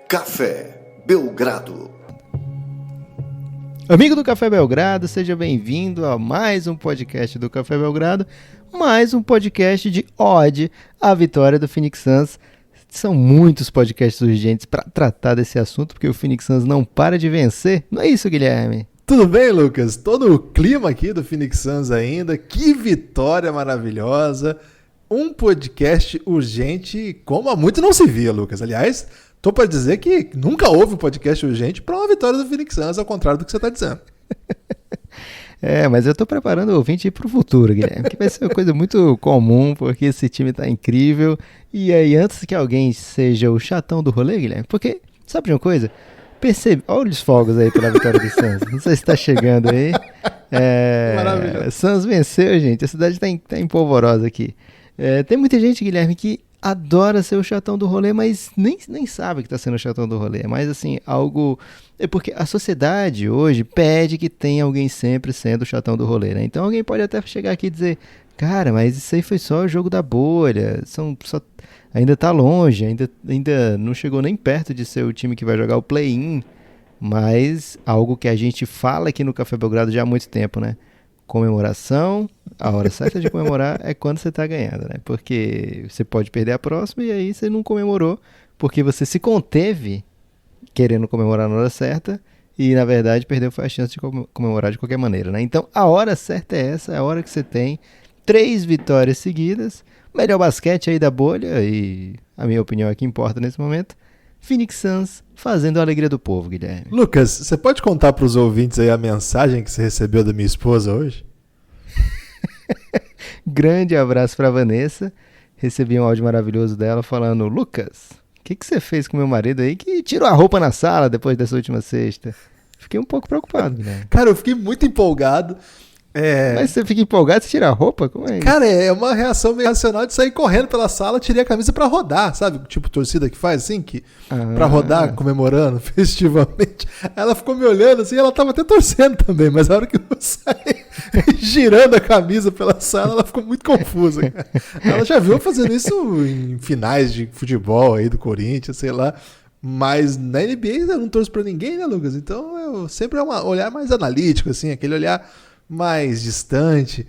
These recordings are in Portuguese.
Café Belgrado. Amigo do Café Belgrado, seja bem-vindo a mais um podcast do Café Belgrado, mais um podcast de ode à vitória do Phoenix Suns. São muitos podcasts urgentes para tratar desse assunto, porque o Phoenix Suns não para de vencer. Não é isso, Guilherme? Tudo bem, Lucas? Todo o clima aqui do Phoenix Suns ainda. Que vitória maravilhosa. Um podcast urgente como há muito não se via, Lucas. Aliás, tô para dizer que nunca houve um podcast urgente para uma vitória do Phoenix Suns, ao contrário do que você está dizendo. Mas eu tô preparando o ouvinte para o futuro, Guilherme, que vai ser uma coisa muito comum, porque esse time tá incrível. E aí, antes que alguém seja o chatão do rolê, Guilherme, porque, sabe de uma coisa? Percebe, olha os fogos aí pela vitória do Suns. Não sei se tá chegando aí. Maravilhoso. Suns venceu, gente. A cidade tá em polvorosa aqui. Tem muita gente, Guilherme, que adora ser o chatão do rolê, mas nem sabe que tá sendo o chatão do rolê. É mais assim, algo... É porque a sociedade hoje pede que tenha alguém sempre sendo o chatão do rolê, né? Então alguém pode até chegar aqui e dizer, cara, mas isso aí foi só o jogo da bolha, ainda tá longe, ainda não chegou nem perto de ser o time que vai jogar o play-in, mas algo que a gente fala aqui no Café Belgrado já há muito tempo, né? Comemoração, a hora certa de comemorar é quando você tá ganhando, né? Porque você pode perder a próxima e aí você não comemorou, porque você se conteve querendo comemorar na hora certa e, na verdade, perdeu a chance de comemorar de qualquer maneira, né? Então, a hora certa é essa, é a hora que você tem 3 vitórias seguidas, melhor basquete aí da bolha e a minha opinião é que importa nesse momento, Phoenix Suns fazendo a alegria do povo, Guilherme. Lucas, você pode contar para os ouvintes aí a mensagem que você recebeu da minha esposa hoje? Grande abraço para Vanessa, recebi um áudio maravilhoso dela falando, Lucas, o que você fez com meu marido aí que tirou a roupa na sala depois dessa última sexta? Fiquei um pouco preocupado, Guilherme. Cara, eu fiquei muito empolgado. Mas você fica empolgado, você tira a roupa? Como é isso? Cara, é uma reação meio racional de sair correndo pela sala, tirei a camisa pra rodar, sabe? Tipo torcida que faz assim, pra rodar, comemorando festivamente. Ela ficou me olhando assim, ela tava até torcendo também, mas a hora que eu saí girando a camisa pela sala, ela ficou muito confusa. Cara. Ela já viu fazendo isso em finais de futebol aí do Corinthians, sei lá. Mas na NBA eu não torço pra ninguém, né, Lucas? Então eu sempre é um olhar mais analítico, assim, aquele olhar mais distante,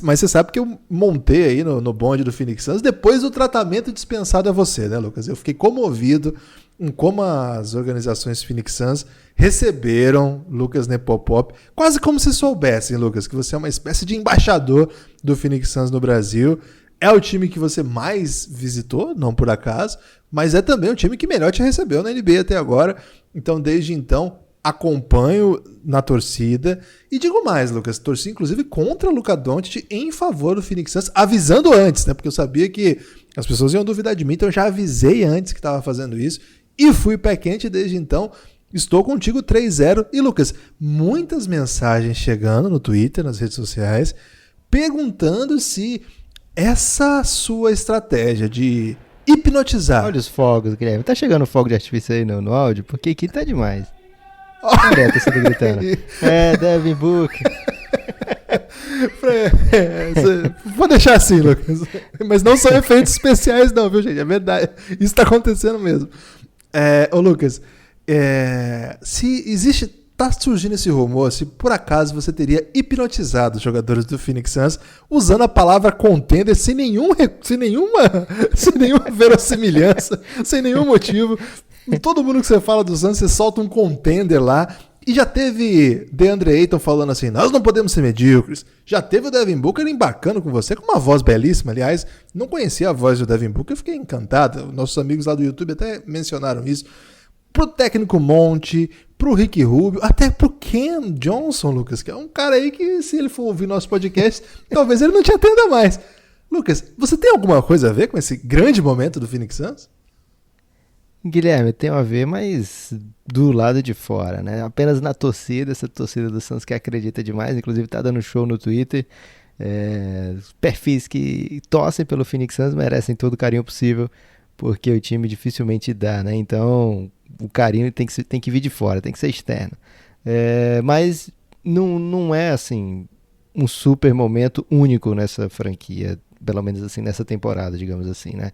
mas você sabe que eu montei aí no bonde do Phoenix Suns depois do tratamento dispensado a você, né, Lucas? Eu fiquei comovido em como as organizações Phoenix Suns receberam Lucas Nepopop, quase como se soubessem, Lucas, que você é uma espécie de embaixador do Phoenix Suns no Brasil. É o time que você mais visitou, não por acaso, mas é também o time que melhor te recebeu na NBA até agora. Então, desde então, acompanho na torcida e digo mais, Lucas, torci inclusive contra o Luka Doncic em favor do Phoenix Suns, avisando antes, né, porque eu sabia que as pessoas iam duvidar de mim, então eu já avisei antes que estava fazendo isso e fui pé quente desde então. Estou contigo 3-0 e, Lucas, muitas mensagens chegando no Twitter, nas redes sociais, perguntando se essa sua estratégia de hipnotizar... Olha os fogos, Guilherme, tá chegando fogo de artifício aí no áudio, porque aqui tá demais. Olha a torcida gritando. Devin Booker. Vou deixar assim, Lucas. Mas não são efeitos especiais não, viu, gente? É verdade. Isso tá acontecendo mesmo. Ô, Lucas, se existe... Tá surgindo esse rumor, se por acaso você teria hipnotizado os jogadores do Phoenix Suns usando a palavra contender sem nenhuma verossimilhança, sem nenhum motivo. Todo mundo que você fala dos Suns, você solta um contender lá. E já teve DeAndre Ayton falando assim, nós não podemos ser medíocres. Já teve o Devin Booker embarcando com você, com uma voz belíssima, aliás. Não conhecia a voz do Devin Booker, eu fiquei encantado. Nossos amigos lá do YouTube até mencionaram isso. Pro técnico Monte, pro Ricky Rubio, até pro Ken Johnson, Lucas, que é um cara aí que, se ele for ouvir nosso podcast, talvez ele não te atenda mais. Lucas, você tem alguma coisa a ver com esse grande momento do Phoenix Suns? Guilherme, tem a ver, mas do lado de fora, né? Apenas na torcida, essa torcida do Suns que acredita demais, inclusive tá dando show no Twitter. Perfis que torcem pelo Phoenix Suns merecem todo o carinho possível, porque o time dificilmente dá, né? Então o carinho tem que vir de fora, tem que ser externo. Mas não é assim um super momento único nessa franquia. pelo menos assim nessa temporada, digamos assim, né?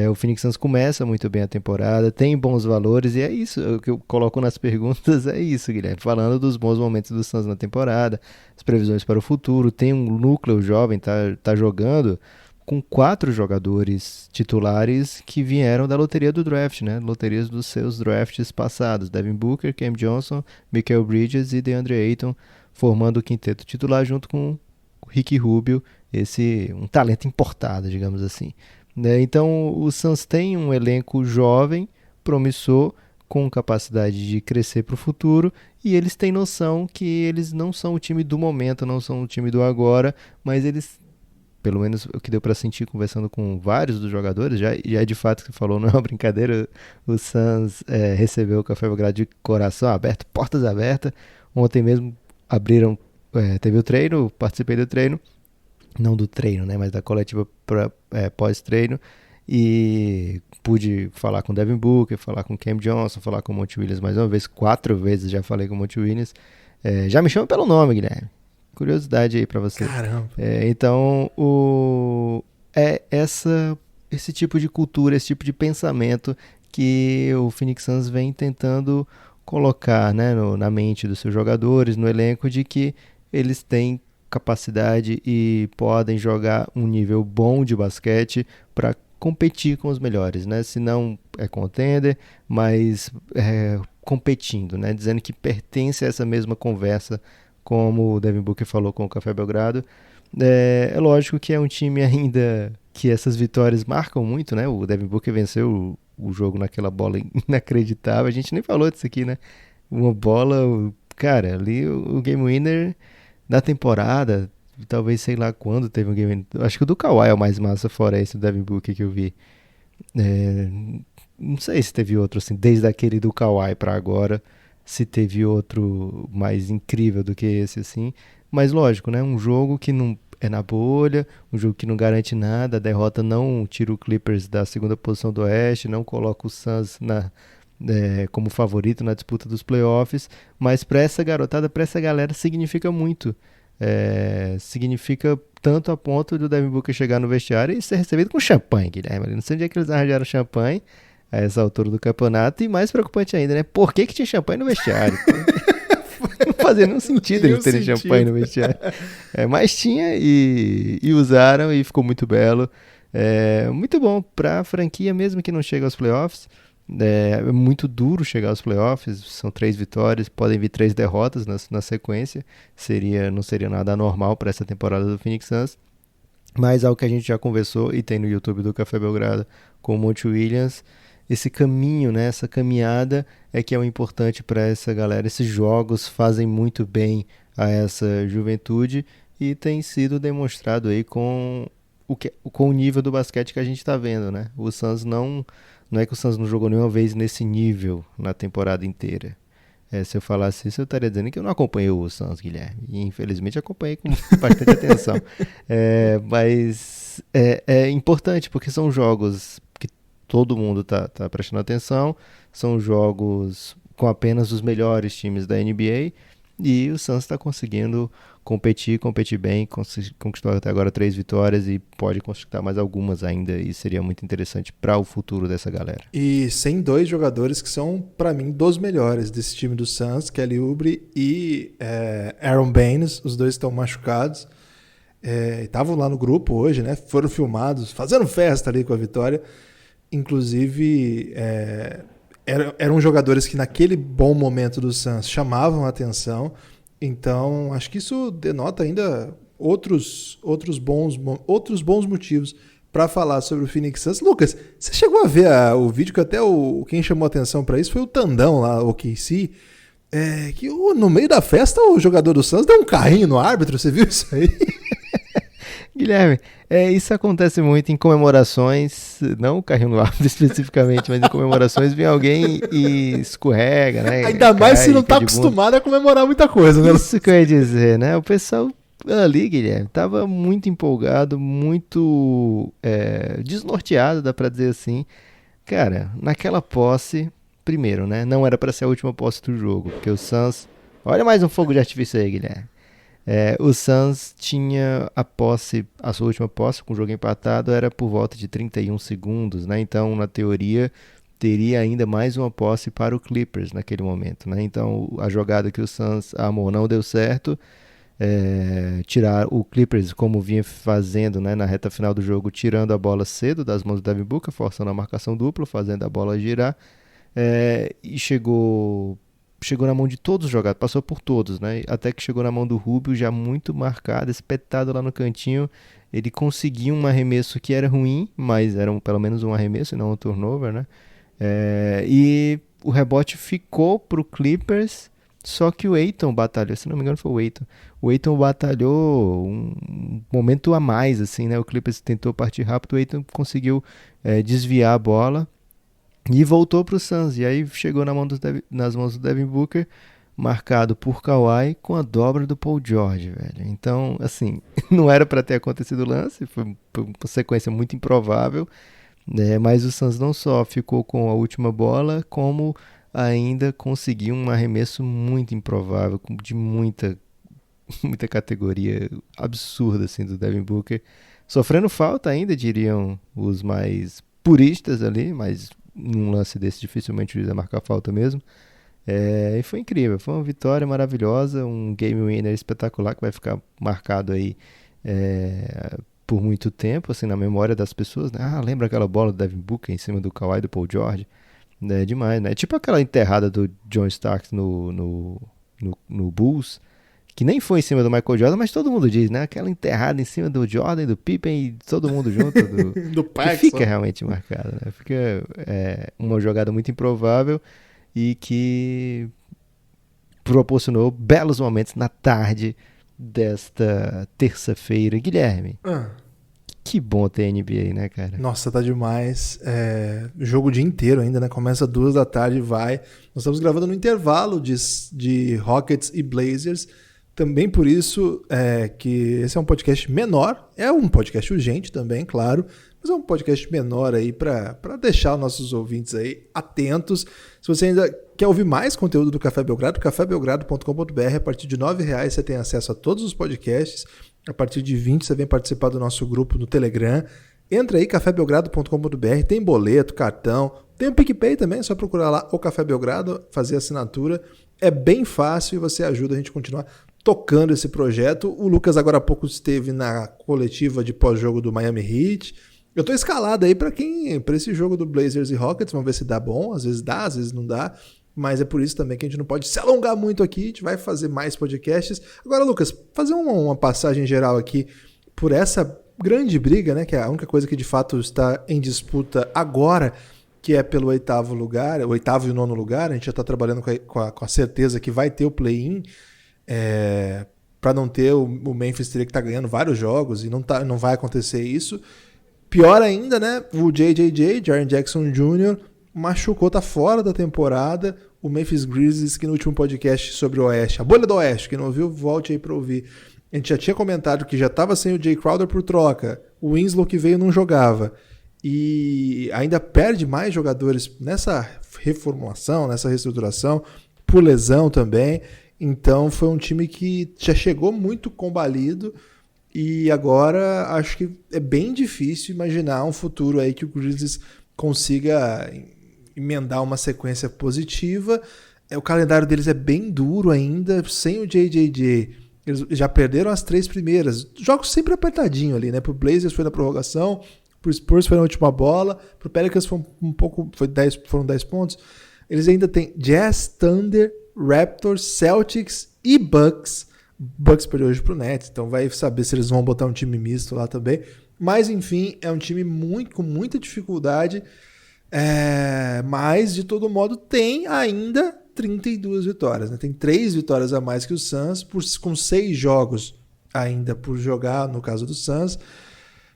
O Phoenix Suns começa muito bem a temporada, tem bons valores e é isso, o que eu coloco nas perguntas é isso, Guilherme, falando dos bons momentos do Suns na temporada, as previsões para o futuro, tem um núcleo jovem, tá jogando com 4 jogadores titulares que vieram da loteria do draft, né? Loterias dos seus drafts passados, Devin Booker, Cam Johnson, Mikal Bridges e DeAndre Ayton, formando o quinteto titular junto com o Ricky Rubio, um talento importado, digamos assim. Então o Suns tem um elenco jovem, promissor, com capacidade de crescer para o futuro, e eles têm noção que eles não são o time do momento, não são o time do agora, mas eles, pelo menos o que deu para sentir conversando com vários dos jogadores, já de fato que falou, não é uma brincadeira, o Suns recebeu o Café Belgrado de coração aberto, portas abertas. Ontem mesmo teve o treino, participei do treino, não do treino, né, mas da coletiva pós-treino, e pude falar com o Devin Booker, falar com o Cam Johnson, falar com o Monty Williams mais uma vez, 4 vezes já falei com o Monty Williams. Já me chama pelo nome, Guilherme. Curiosidade aí pra você. Caramba. Então, esse tipo de cultura, esse tipo de pensamento que o Phoenix Suns vem tentando colocar, né, na mente dos seus jogadores, no elenco, de que eles têm capacidade e podem jogar um nível bom de basquete para competir com os melhores, né? Se não é contender, mas competindo, né? Dizendo que pertence a essa mesma conversa, como o Devin Booker falou com o Café Belgrado. É lógico que é um time ainda que essas vitórias marcam muito, né? O Devin Booker venceu o jogo naquela bola inacreditável. A gente nem falou disso aqui, né? Uma bola, cara, ali o game winner da temporada, talvez sei lá quando teve um game winner. Acho que o do Kawhi é o mais massa, fora esse do Devin Booker que eu vi. Não sei se teve outro assim, desde aquele do Kawhi pra agora, se teve outro mais incrível do que esse assim. Mas lógico, né? Um jogo que não é na bolha, um jogo que não garante nada, a derrota não tira o Clippers da segunda posição do Oeste, não coloca o Suns como favorito na disputa dos playoffs, mas para essa garotada, para essa galera, significa muito. Significa tanto a ponto do Devin Booker chegar no vestiário e ser recebido com champanhe, Guilherme. Não sei onde é que eles arranjaram champanhe a essa altura do campeonato, e mais preocupante ainda, né? Por que tinha champanhe no vestiário? Não fazia nenhum sentido eles terem champanhe no vestiário. Mas tinha e usaram e ficou muito belo. Muito bom para a franquia, mesmo que não chegue aos playoffs. É muito duro chegar aos playoffs, são 3 vitórias, podem vir 3 derrotas na sequência, não seria nada anormal para essa temporada do Phoenix Suns, mas algo que a gente já conversou e tem no YouTube do Café Belgrado com o Monty Williams, esse caminho, né, essa caminhada é que é o importante para essa galera. Esses jogos fazem muito bem a essa juventude e tem sido demonstrado aí com o nível do basquete que a gente está vendo, né? O Suns não é que o Suns não jogou nenhuma vez nesse nível na temporada inteira. Se eu falasse isso, eu estaria dizendo que eu não acompanhei o Suns, Guilherme. E infelizmente acompanhei com bastante atenção. Mas é importante porque são jogos que todo mundo tá prestando atenção. São jogos com apenas os melhores times da NBA. E o Suns está conseguindo competir bem, conquistou até agora 3 vitórias e pode conquistar mais algumas ainda, e seria muito interessante para o futuro dessa galera. E sem 2 jogadores que são, para mim, dos melhores desse time do Suns, Kelly Oubre e Aaron Baines, os 2 estão machucados. Estavam lá no grupo hoje, né? Foram filmados, fazendo festa ali com a vitória. Inclusive, eram jogadores que naquele bom momento do Suns chamavam a atenção. Então, acho que isso denota ainda outros bons motivos para falar sobre o Phoenix Suns. Lucas, você chegou a ver o vídeo que até quem chamou a atenção para isso foi o Tandão lá, o KC, que no meio da festa o jogador do Suns deu um carrinho no árbitro, você viu isso aí? Guilherme, isso acontece muito em comemorações, não o carrinho no árbitro especificamente, mas em comemorações vem alguém e escorrega, né? Ainda mais se não tá acostumado a comemorar muita coisa, né? Isso que eu ia dizer, né? O pessoal ali, Guilherme, tava muito empolgado, muito desnorteado, dá pra dizer assim. Cara, naquela posse, primeiro, né? Não era pra ser a última posse do jogo, porque o Suns... Olha mais um fogo de artifício aí, Guilherme. O Suns tinha a sua última posse, com o jogo empatado, era por volta de 31 segundos, né? Então, na teoria, teria ainda mais uma posse para o Clippers naquele momento, né? Então, a jogada que o Suns armou não deu certo. Tirar o Clippers, como vinha fazendo, né, na reta final do jogo, tirando a bola cedo das mãos do Devin Booker, forçando a marcação dupla, fazendo a bola girar, e chegou na mão de todos os jogadores, passou por todos, né, até que chegou na mão do Rubio, já muito marcado, espetado lá no cantinho. Ele conseguiu um arremesso que era ruim, mas era pelo menos um arremesso e não um turnover, né? E o rebote ficou pro Clippers. Só que o Ayton batalhou, se não me engano foi o Ayton. O Ayton batalhou um momento a mais, assim, né? O Clippers tentou partir rápido, o Ayton conseguiu desviar a bola e voltou para o Suns. E aí chegou nas mãos do Devin Booker, marcado por Kawhi com a dobra do Paul George, velho. Então, assim, não era para ter acontecido o lance, foi uma sequência muito improvável, né? Mas o Suns não só ficou com a última bola, como ainda conseguiu um arremesso muito improvável, de muita categoria absurda, assim, do Devin Booker, sofrendo falta ainda, diriam os mais puristas ali, mas num lance desse dificilmente o juiz ia marcar falta mesmo. E foi incrível, foi uma vitória maravilhosa, um game winner espetacular que vai ficar marcado aí por muito tempo, assim, na memória das pessoas, né? Lembra aquela bola do Devin Booker em cima do Kawhi, do Paul George? É demais, né? Tipo aquela enterrada do John Starks no Bulls, que nem foi em cima do Michael Jordan, mas todo mundo diz, né? Aquela enterrada em cima do Jordan e do Pippen e todo mundo junto. Do que fica realmente marcada, né? Fica uma jogada muito improvável e que proporcionou belos momentos na tarde desta terça-feira. Guilherme, que bom ter NBA, né, cara? Nossa, tá demais. Jogo o dia inteiro ainda, né? Começa 2 da tarde e vai. Nós estamos gravando no intervalo de Rockets e Blazers. Também por isso que esse é um podcast menor. É um podcast urgente também, claro. Mas é um podcast menor aí para deixar os nossos ouvintes aí atentos. Se você ainda quer ouvir mais conteúdo do Café Belgrado, cafébelgrado.com.br. A partir de R$9 você tem acesso a todos os podcasts. A partir de 20 você vem participar do nosso grupo no Telegram. Entra aí, cafébelgrado.com.br, tem boleto, cartão, tem o PicPay também, é só procurar lá o Café Belgrado, fazer assinatura. É bem fácil e você ajuda a gente a continuar tocando esse projeto. O Lucas agora há pouco esteve na coletiva de pós-jogo do Miami Heat. Eu tô escalado aí para esse jogo do Blazers e Rockets, vamos ver se dá bom, às vezes dá, às vezes não dá. Mas é por isso também que a gente não pode se alongar muito aqui, a gente vai fazer mais podcasts. Agora, Lucas, fazer uma passagem geral aqui por essa grande briga, né, que é a única coisa que de fato está em disputa agora, que é pelo 8º lugar, o 8º e o 9º lugar. A gente já está trabalhando com a certeza que vai ter o play-in, para não ter o Memphis teria que estar ganhando vários jogos e não vai acontecer isso. Pior ainda, né, o Jaren Jackson Jr., machucou, tá fora da temporada. O Memphis Grizzlies, que no último podcast sobre o Oeste, a bolha do Oeste, quem não ouviu, volte aí para ouvir. A gente já tinha comentado que já estava sem o Jay Crowder por troca. O Winslow que veio não jogava. E ainda perde mais jogadores nessa reformulação, nessa reestruturação, por lesão também. Então foi um time que já chegou muito combalido. E agora acho que é bem difícil imaginar um futuro aí que o Grizzlies consiga emendar uma sequência positiva. O calendário deles é bem duro ainda, sem o JJJ. Eles já perderam as 3 primeiras. Jogos sempre apertadinho ali, né? Pro Blazers foi na prorrogação, pro Spurs foi na última bola, pro Pelicans foi foram 10 pontos. Eles ainda têm Jazz, Thunder, Raptors, Celtics e Bucks. Bucks perdeu hoje pro Nets, então vai saber se eles vão botar um time misto lá também. Mas, enfim, é um time com muita dificuldade. Mas, de todo modo, tem ainda 32 vitórias. Né? Tem 3 vitórias a mais que o Suns, com 6 jogos ainda por jogar, no caso do Suns.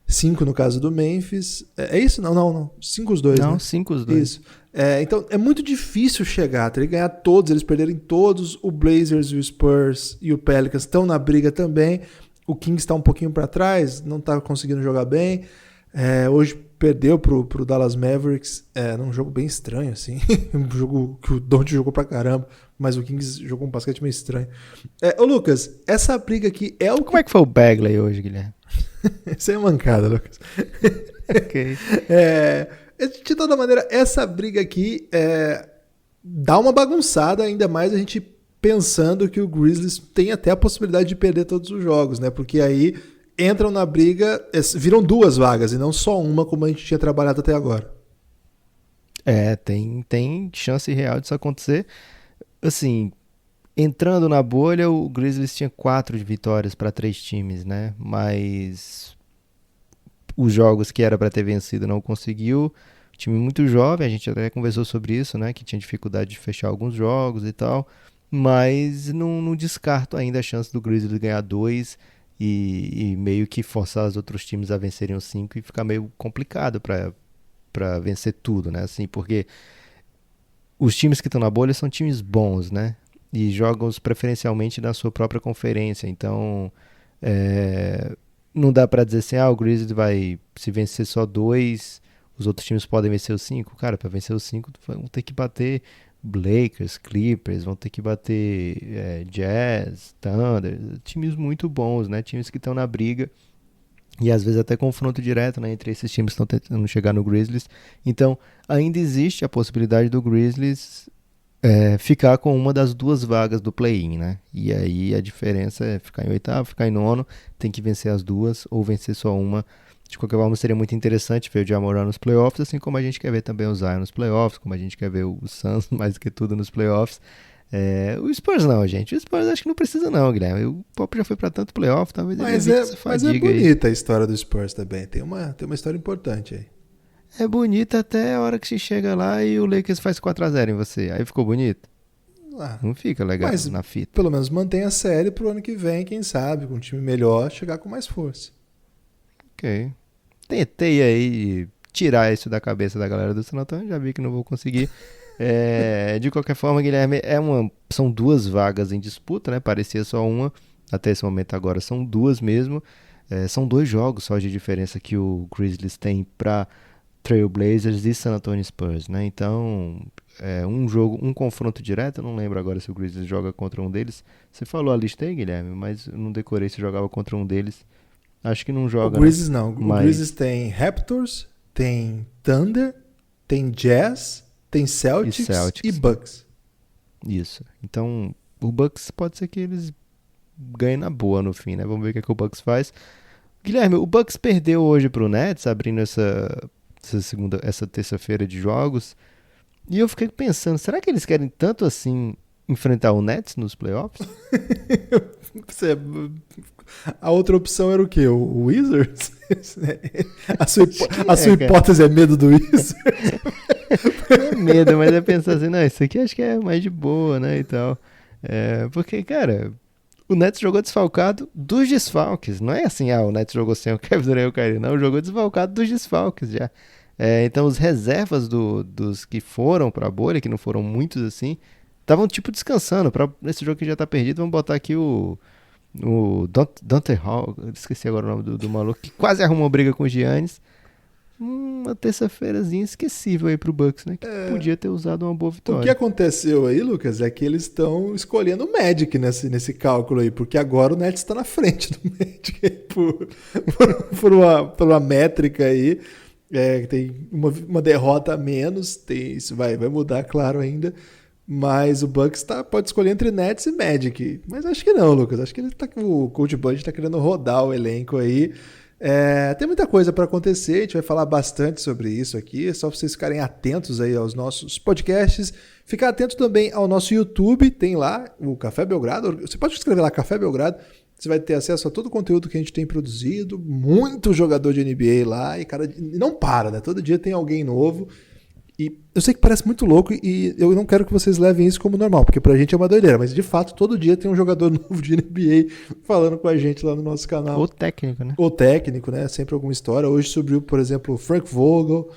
5 no caso do Memphis. É isso? Não. 5 os dois, Não, né? 5 os dois. Isso. Então, é muito difícil chegar. Teria que ganhar todos, eles perderem todos. O Blazers, o Spurs e o Pelicans estão na briga também. O Kings está um pouquinho para trás, não está conseguindo jogar bem. Hoje perdeu pro Dallas Mavericks num jogo bem estranho, assim. Um jogo que o Doncic jogou pra caramba, Mas o Kings jogou um basquete meio estranho. Ô Lucas, essa briga aqui é o... Como é que foi o Bagley hoje, Guilherme? Isso é mancada, Lucas. Ok. De toda maneira, essa briga aqui dá uma bagunçada, ainda mais a gente pensando que o Grizzlies tem até a possibilidade de perder todos os jogos, né? Porque aí entram na briga, viram 2 vagas e não só uma, como a gente tinha trabalhado até agora. Tem chance real disso acontecer. Assim, entrando na bolha, o Grizzlies tinha 4 vitórias para 3 times, né? Mas os jogos que era para ter vencido não conseguiu. Time muito jovem, a gente até conversou sobre isso, né? Que tinha dificuldade de fechar alguns jogos e tal. Mas não descarto ainda a chance do Grizzlies ganhar 2 e meio que forçar os outros times a vencerem os 5 e ficar meio complicado para vencer tudo, né? Assim, porque os times que estão na bolha são times bons, né? E jogam preferencialmente na sua própria conferência. Então, não dá para dizer assim, o Grizzlies vai se vencer só 2, os outros times podem vencer os 5. Cara, para vencer os 5 vão ter que bater Lakers, Clippers, vão ter que bater Jazz, Thunder, times muito bons, né? Times que estão na briga e às vezes até confronto direto, né, entre esses times que estão tentando chegar no Grizzlies. Então, ainda existe a possibilidade do Grizzlies ficar com uma das 2 vagas do play-in, né? E aí a diferença é ficar em 8º, ficar em 9º, tem que vencer as 2 ou vencer só uma. De qualquer forma, seria muito interessante ver o Ja Morant nos playoffs, assim como a gente quer ver também o Zion nos playoffs, como a gente quer ver o Suns mais do que tudo nos playoffs. O Spurs não, gente. O Spurs acho que não precisa não, Guilherme. O Pop já foi para tanto playoff, talvez mas ele mas é bonita a história do Spurs também. Tem uma história importante aí. É bonita até a hora que se chega lá e o Lakers faz 4-0 em você. Aí ficou bonito? Não fica legal na fita. Pelo menos mantém a série pro ano que vem, quem sabe, com um time melhor, chegar com mais força. Ok. Tentei aí tirar isso da cabeça da galera do San Antonio, já vi que não vou conseguir. De qualquer forma, Guilherme, são 2 vagas em disputa, né? Parecia só uma, até esse momento agora são 2 mesmo. São 2 jogos só de diferença que o Grizzlies tem para Trail Blazers e San Antonio Spurs, né? Então, um confronto direto, eu não lembro agora se o Grizzlies joga contra um deles. Você falou a lista aí, Guilherme, mas eu não decorei se jogava contra um deles. Acho que não joga. O Grizzlies não. Mas... O Grizzlies tem Raptors, tem Thunder, tem Jazz, tem Celtics e Bucks. Isso. Então, o Bucks pode ser que eles ganhem na boa no fim, né? Vamos ver o que o Bucks faz. Guilherme, o Bucks perdeu hoje pro Nets, abrindo essa terça-feira de jogos. E eu fiquei pensando, será que eles querem tanto assim enfrentar o Nets nos playoffs? A outra opção era o quê? O Wizards? A sua hipótese é medo do Wizards? Não é medo, mas é pensar assim, não, isso aqui acho que é mais de boa, né, e tal. Porque, cara, o Nets jogou desfalcado dos desfalques. Não é assim, o Nets jogou sem o Kevin Durant e o Kyrie, não, jogou desfalcado dos desfalques já. Então, os reservas dos que foram pra bolha, que não foram muitos assim, estavam tipo descansando. Nesse jogo que já tá perdido, vamos botar aqui o Dante Hall, esqueci agora o nome do maluco, que quase arrumou briga com o Giannis. Uma terça-feirazinha esquecível aí pro Bucks, né? Que podia ter usado uma boa vitória. O que aconteceu aí, Lucas, é que eles estão escolhendo o Magic nesse cálculo aí, porque agora o Nets está na frente do Magic por uma métrica aí. Tem uma derrota a menos, isso vai mudar, claro, ainda. Mas o Bucks pode escolher entre Nets e Magic. Mas acho que não, Lucas. Acho que o Coach Bud está querendo rodar o elenco aí. Tem muita coisa para acontecer, a gente vai falar bastante sobre isso aqui, é só vocês ficarem atentos aí aos nossos podcasts, ficar atento também ao nosso YouTube, tem lá o Café Belgrado, você pode escrever lá Café Belgrado, você vai ter acesso a todo o conteúdo que a gente tem produzido, muito jogador de NBA lá, e cara, não para, né? Todo dia tem alguém novo. E eu sei que parece muito louco e eu não quero que vocês levem isso como normal, porque pra gente é uma doideira, mas de fato todo dia tem um jogador novo de NBA falando com a gente lá no nosso canal. Ou técnico, né? Ou técnico, né? Sempre alguma história. Hoje subiu, por exemplo, o Frank Vogel,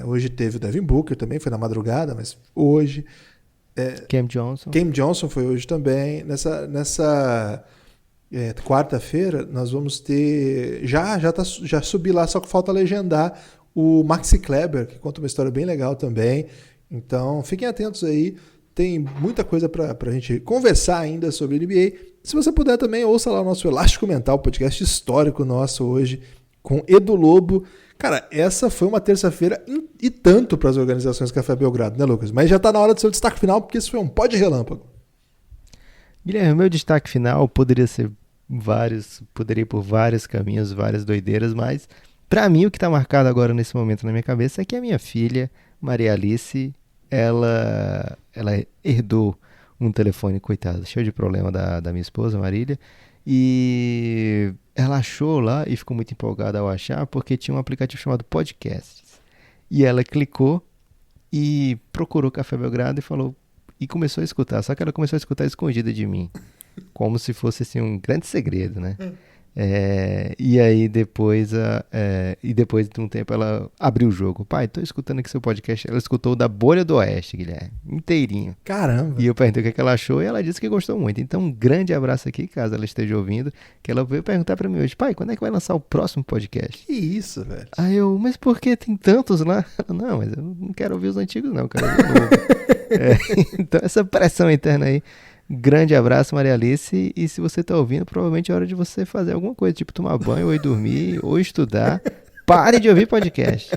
hoje teve o Devin Booker também, foi na madrugada, mas hoje. Cam Johnson. Cam Johnson foi hoje também. Nessa quarta-feira nós vamos ter. Já subi lá, só que falta legendar o Maxi Kleber, que conta uma história bem legal também. Então, fiquem atentos aí. Tem muita coisa pra gente conversar ainda sobre NBA. Se você puder também, ouça lá o nosso Elástico Mental, podcast histórico nosso hoje, com Edu Lobo. Cara, essa foi uma terça-feira e tanto para as organizações Café Belgrado, né, Lucas? Mas já tá na hora do seu destaque final, porque isso foi um pó de relâmpago. Guilherme, meu destaque final poderia ir por vários caminhos, várias doideiras, mas pra mim o que tá marcado agora nesse momento na minha cabeça é que a minha filha, Maria Alice, ela herdou um telefone, coitada, cheio de problema da minha esposa, Marília, e ela achou lá e ficou muito empolgada ao achar, porque tinha um aplicativo chamado Podcasts. E ela clicou e procurou Café Belgrado e começou a escutar, só que ela começou a escutar escondida de mim, como se fosse assim, um grande segredo, né? E aí depois de um tempo ela abriu o jogo. Pai, tô escutando aqui seu podcast. Ela escutou o da Bolha do Oeste, Guilherme, inteirinho. Caramba! E eu perguntei o que ela achou e ela disse que gostou muito. Então um grande abraço aqui, caso ela esteja ouvindo, que ela veio perguntar pra mim hoje: pai, quando é que vai lançar o próximo podcast? Que isso, velho? Aí eu, mas por que tem tantos lá? Ela, não, mas eu não quero ouvir os antigos não, eu quero ouvir o novo. Então essa pressão interna aí. Grande abraço, Maria Alice, e se você tá ouvindo, provavelmente é hora de você fazer alguma coisa, tipo tomar banho, ou ir dormir, ou estudar. Pare de ouvir podcast.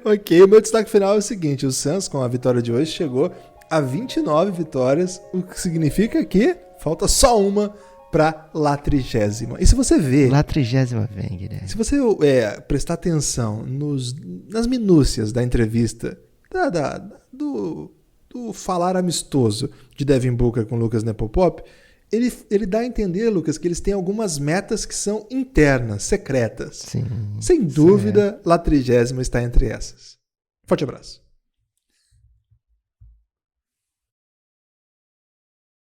Ok, o meu destaque final é o seguinte: o Suns, com a vitória de hoje, chegou a 29 vitórias, o que significa que falta só uma pra La 30ª. E se você ver... La 30ª vem, Guilherme. Se você prestar atenção nas minúcias da entrevista, do falar amistoso de Devin Booker com Lucas Nepopop, ele dá a entender, Lucas, que eles têm algumas metas que são internas, secretas. Sim. Sem dúvida, La 30ª está entre essas. Forte abraço.